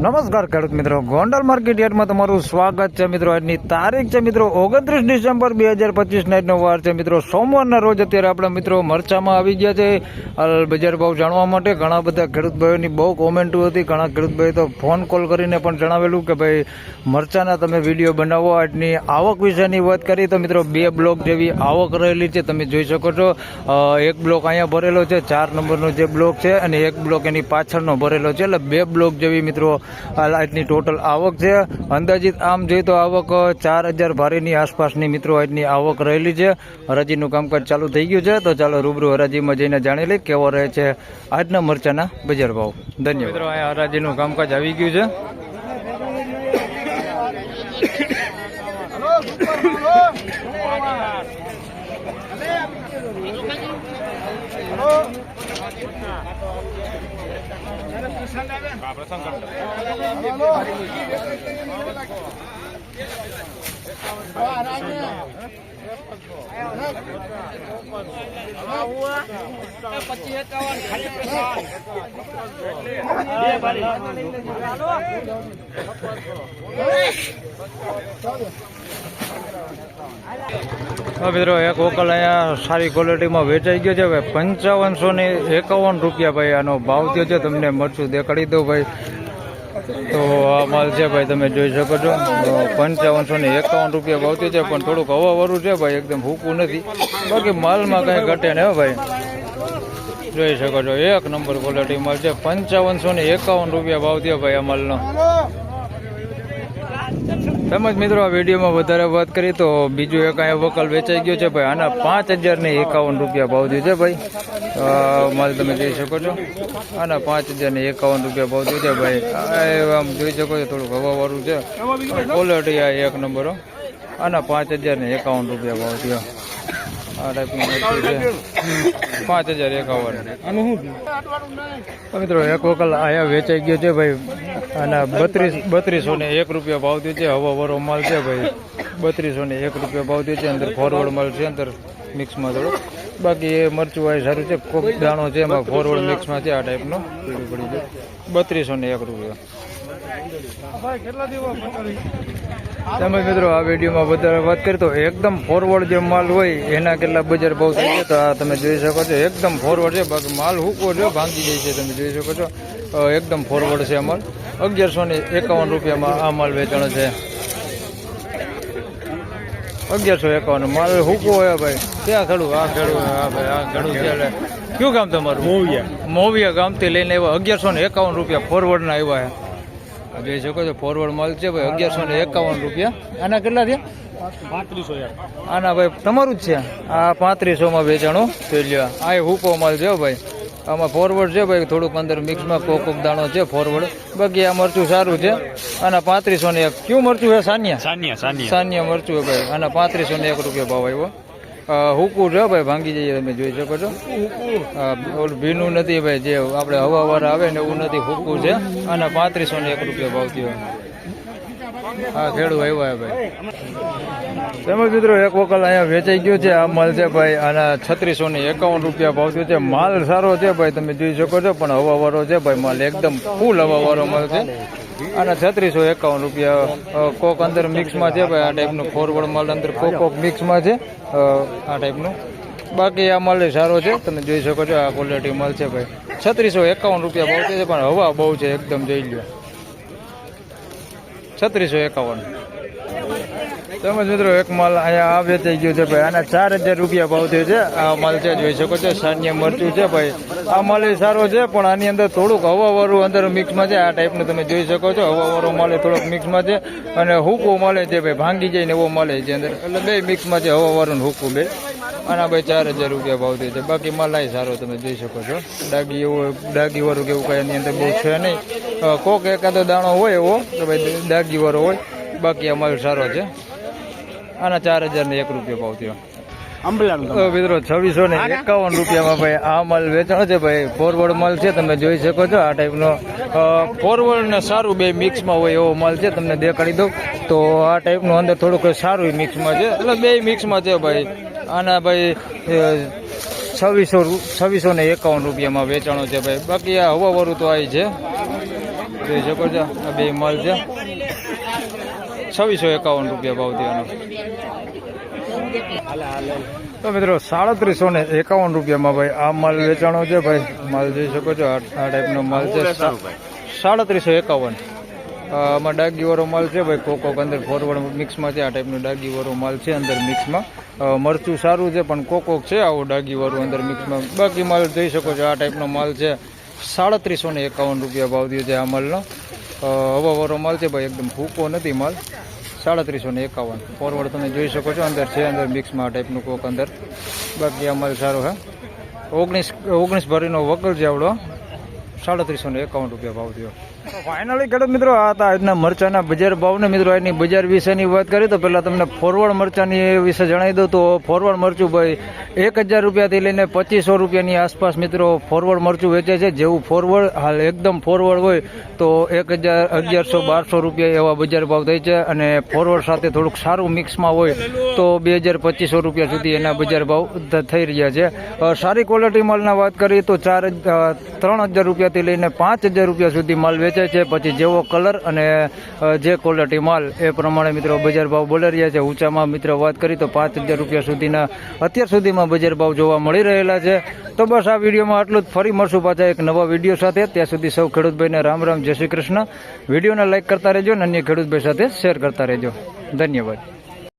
નમસ્કાર ખેડૂત મિત્રો, ગોંડલ માર્કેટ યાર્ડમાં તમારું સ્વાગત છે મિત્રો. આજની તારીખ છે મિત્રો 29 ડિસેમ્બર 2025 નાઈટનો વાર છે મિત્રો, સોમવારના રોજ. અત્યારે આપણા મિત્રો મરચામાં આવી ગયા છે. હાલ બજાર ભાવ જાણવા માટે ઘણા બધા ખેડૂત ભાઈઓની બહુ કોમેન્ટો હતી. ઘણા ખેડૂત ભાઈ તો ફોન કોલ કરીને પણ જણાવેલું કે ભાઈ મરચાના તમે વિડીયો બનાવો. આજની આવક વિશેની વાત કરી તો મિત્રો 2 બ્લોક જેવી આવક રહેલી છે, તમે જોઈ શકો છો. એક બ્લોક અહીંયા ભરેલો છે, 4 નંબરનો જે બ્લોક છે, અને એક બ્લોક એની પાછળનો ભરેલો છે, એટલે 2 બ્લોક જેવી મિત્રો આજની ટોટલ આવક છે. અંદાજિત આમ જોઈએ તો આવક 4000 ભારીની આસપાસની મિત્રો આજની આવક રહેલી છે. હરાજીનું કામકાજ ચાલુ થઈ ગયું છે, તો ચાલો રૂબરૂ હરાજીમાં જઈને જાણી લઈ કેવો રહે છે આજના મરચાના બજાર ભાવ. ધન્યવાદ મિત્રો. અહીંયા હરાજીનું કામકાજ આવી ગયું છે. મિત્રો એક વકલ અહીંયા સારી ક્વોલિટીમાં વેચાઈ ગયો છે ભાઈ. 5551 રૂપિયા ભાઈ આનો ભાવ થયો છે. તમને મરચું દેખાડી દઉં ભાઈ. તો આ માલ છે ભાઈ, તમે જોઈ શકો છો. 5551 રૂપિયા ભાવ થયો છે, પણ થોડુંક હવાવાળું છે ભાઈ, એકદમ હૂકું નથી. બાકી માલમાં કંઈ ઘટે ને ભાઈ, જોઈ શકો છો. 1 નંબર ક્વોલિટી માલ છે. 5551 રૂપિયા ભાવ થયો ભાઈ આ માલનો. તેમજ મિત્રો આ વિડીયોમાં વધારે વાત કરી તો બીજું એક અહીંયા વકલ વેચાઈ ગયો છે ભાઈ. આના 5051 રૂપિયા ભાવ થયો છે ભાઈ. માલ તમે જોઈ શકો છો. આના 5051 રૂપિયા ભાવ થયો છે ભાઈ. આમ જોઈ શકો છો, થોડુંક હવાવાળું છે, ક્વોલિટી આ 1 નંબરો. આના 5051 રૂપિયા ભાવ થયો. આ ટાઈપનું મરચું છે, 5051. મિત્રો એક વકલ આયા વેચાઈ ગયો છે ભાઈ. આના 3201 રૂપિયા ભાવ થયો છે. હવાવાળો માલ છે ભાઈ. 3201 રૂપિયા ભાવ થયો છે. અંદર ફોરવર્ડ માલ છે, અંદર મિક્સમાં થોડું. બાકી એ મરચું આ સારું છે, કોક દાણો છે એમાં ફોરવર્ડ મિક્સમાં છે. આ ટાઈપનો પીળું પડી છે. 3201 રૂપિયા. તેમજ મિત્રો આ વિડીયોમાં વધારે વાત કરીએ તો એકદમ ફોરવર્ડ જે માલ હોય એના કેટલા બજાર ભાવ થાય છે તો આ તમે જોઈ શકો છો. એકદમ ફોરવર્ડ છે, બાકી માલ હૂકો છે, ભાંગી જાય છે. તમે જોઈ શકો છો, એકદમ ફોરવર્ડ છે માલ. 1151 રૂપિયામાં આ માલ વેચાણો છે. 1151 માલ હૂકો હોય ભાઈ. ક્યાં ખેડૂ? આ ખેડૂ, હા ભાઈ, આ ખેડૂત છે. એટલે કયું ગામ તમારું? મોવિયા ગામથી લઈને આવ્યા. 1151 રૂપિયા ફોરવર્ડના આવ્યા. જોઈ શકો છો, ફોરવર્ડ માલ છે ભાઈ. 1151 રૂપિયા. આના કેટલા થયા? 3500. આના ભાઈ તમારું જ છે. આ 3500માં વેચાણું જોઈ લ્યો. આ હૂકો માલ છે ભાઈ. આમાં ફોરવર્ડ છે ભાઈ, થોડુંક અંદર મિક્સમાં કોક દાણો છે ફોરવર્ડ. બાકી આ મરચું સારું છે. આના 3501. કયું મરચું છે? સાનિયા મરચું છે ભાઈ. આના 3501 રૂપિયા ભાવ આવ્યો. હૂકું છે ભાઈ, ભાંગી જઈએ, તમે જોઈ શકો છો. ઓલું ભીનું નથી ભાઈ, જે આપણે હવાવાળા આવે ને એવું નથી, હૂકું છે. આના 3501 રૂપિયા ભાવ થયો. હા ખેડૂત આવ્યા ભાઈ. તેમજ મિત્રો એક વકલ અહીંયા વેચાઈ ગયો છે. આ માલ છે ભાઈ. આના 3651 રૂપિયા ભાવ થયો છે. માલ સારો છે ભાઈ, તમે જોઈ શકો છો, પણ હવાવાળો છે ભાઈ માલ. એકદમ ફૂલ હવાવાળો માલ છે. આના 3651 રૂપિયા. કોક અંદર મિક્સમાં છે ભાઈ. આ ટાઈપનું ફોરવર્ડ માલ અંદર કોક મિક્સમાં છે, આ ટાઈપનું. બાકી આ માલ સારો છે, તમે જોઈ શકો છો. આ ક્વોલિટી માલ છે ભાઈ. 3651 રૂપિયા ભાવ છે, પણ હવા બહુ છે, એકદમ જોઈ લો. 3651. તેમજ મિત્રો એક માલ અહીંયા આ વેચાઈ ગયો છે ભાઈ. આના 4000 રૂપિયા ભાવ થયો છે. આ માલ છે, જોઈ શકો છો. સાનિયા મરચું છે ભાઈ. આ માલ સારો છે, પણ આની અંદર થોડુંક હવાવાળું અંદર મિક્સમાં છે. આ ટાઈપનું તમે જોઈ શકો છો. હવાવાળો માલ થોડોક મિક્સમાં છે, અને હૂકો માલે છે ભાઈ, ભાંગી જાય ને એવો માલે છે અંદર. એટલે બે મિક્સમાં છે, હવાવાળું ને હૂકું બે. આના ભાઈ 4000 રૂપિયા ભાવ થયો છે. બાકી માલ આ સારો, તમે જોઈ શકો છો. ડાગી એવું, ડાગીવાળું કે એવું કાંઈ એની અંદર બહુ છે નહીં. કોક એકાદો દાણો હોય એવો કે ભાઈ ડાગીવાળો હોય. બાકી આ માલ સારો છે. આના 4001 રૂપિયા ભાવ થયો. મિત્રો 2651 રૂપિયામાં ભાઈ આ માલ વેચાણો છે ભાઈ. ફોરવર્ડ માલ છે, તમે જોઈ શકો છો. આ ટાઈપનો ફોરવર્ડ ને સારું બે મિક્સમાં હોય એવો માલ છે. તમને દેખાડી દઉં તો આ ટાઈપનું અંદર થોડુંક સારું મિક્સમાં છે, એટલે બે મિક્સમાં છે ભાઈ. આના ભાઈ 2651 રૂપિયામાં વેચાણો છે ભાઈ. બાકી આ હવાવાળું તો આવી છે. જોઈ શકો છો આ બે માલ છે 2651 રૂપિયા ભાવ થયાનો. તો મિત્રો 3751 રૂપિયામાં ભાઈ આ માલ વેચાણો છે ભાઈ. માલ જોઈ શકો છો આ ટાઈપનો માલ છે 3751. આમાં ડાગીવાળો માલ છે ભાઈ. કોકોક અંદર ફોરવર્ડ મિક્સમાં છે. આ ટાઈપનો ડાગીવાળો માલ છે અંદર મિક્સમાં. મરચું સારું છે પણ કોકોક છે આવું ડાગીવાળું અંદર મિક્સમાં. બાકી માલ જોઈ શકો છો આ ટાઈપનો માલ છે 3751 રૂપિયા ભાવ થયો છે આ માલનો. હવાવાળો માલ છે ભાઈ. એકદમ ભૂકો નથી માલ. 3751 ફોરવર્ડ તમે જોઈ શકો છો અંદર છે અંદર મિક્સમાં આ ટાઈપનું કોક અંદર. બાકી આ માલ સારો હે. 19 ભરીનો વકલ છે આવડો. 3751 રૂપિયા ભાવ થયો. ફાઇનલી ખેડૂત મિત્રો આ હતા આજના મરચાના બજાર ભાવને. મિત્રો આજની બજાર વિશેની વાત કરી તો પહેલાં તમને ફોરવર્ડ મરચાની વિશે જણાવી દઉં તો ફોરવર્ડ મરચું ભાઈ 1000 રૂપિયાથી લઈને 2500 રૂપિયાની આસપાસ મિત્રો ફોરવર્ડ મરચું વેચે છે. જેવું ફોરવર્ડ હાલ એકદમ ફોરવર્ડ હોય તો 1000, 1100, 1200 રૂપિયા એવા બજાર ભાવ થાય છે. અને ફોરવર્ડ સાથે થોડુંક સારું મિક્સમાં હોય તો 2000-2500 રૂપિયા સુધી એના બજાર ભાવ થઈ રહ્યા છે. સારી ક્વોલિટી માલના વાત કરીએ તો 3000 રૂપિયાથી લઈને 5000 રૂપિયા સુધી માલ વેચે છે. પછી જેવો કલર અને જે ક્વોલિટી માલ એ પ્રમાણે મિત્રો બજાર ભાવ બોલી રહ્યા છે. ઊંચામાં મિત્રો વાત કરી તો 5000 રૂપિયા સુધીના અત્યાર સુધીમાં બજાર ભાવ જોવા મળી રહેલા છે. તો બસ આ વિડીયોમાં આટલું જ. ફરી મળશું પાછા એક નવા વિડીયો સાથે. ત્યાં સુધી સૌ ખેડૂતભાઈને રામ રામ, જય શ્રી કૃષ્ણ. વિડીયોને લાઈક કરતા રહેજો અને અન્ય ખેડૂતભાઈ સાથે શેર કરતા રહેજો. ધન્યવાદ.